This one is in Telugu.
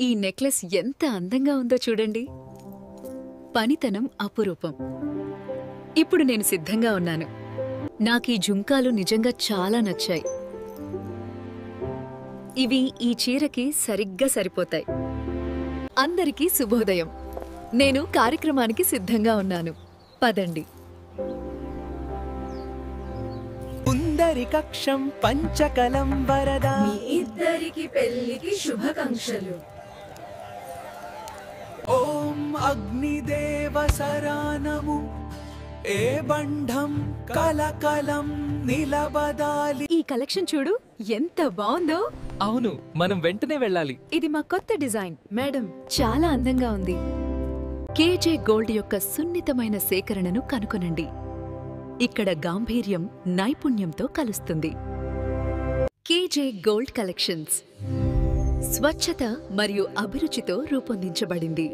ఈ నెక్లెస్ ఎంత అందంగా ఉందో చూడండి. పనితనం అపురూపం. ఇప్పుడు నేను సిద్ధంగా ఉన్నాను. నాకీ జుంకాలు నిజంగా చాలా నచ్చాయి. ఇవి ఈ చీరకి సరిగ్గా సరిపోతాయి. అందరికీ శుభోదయం. నేను కార్యక్రమానికి సిద్ధంగా ఉన్నాను. పదండి. పుందరికక్షం పంచకలం వరద. మీ ఇద్దరికి పెళ్లికి శుభాకాంక్షలు. ఓం అగ్నిదేవ సరానము ఏ బంధం కలకలం నిలబదాలి. ఈ కలెక్షన్ చూడు, ఎంత బావుందో. అవును, మనం వెంటనే వెళ్ళాలి. ఇది మా కొత్త డిజైన్. మేడం, చాలా అందంగా ఉంది. కేజే గోల్డ్ యొక్క సున్నితమైన సేకరణను కనుగొనండి. ఇక్కడ గాంభీర్యం నైపుణ్యంతో కలుస్తుంది. కేజే గోల్డ్ కలెక్షన్స్ స్వచ్ఛత మరియు అభిరుచితో రూపొందించబడింది.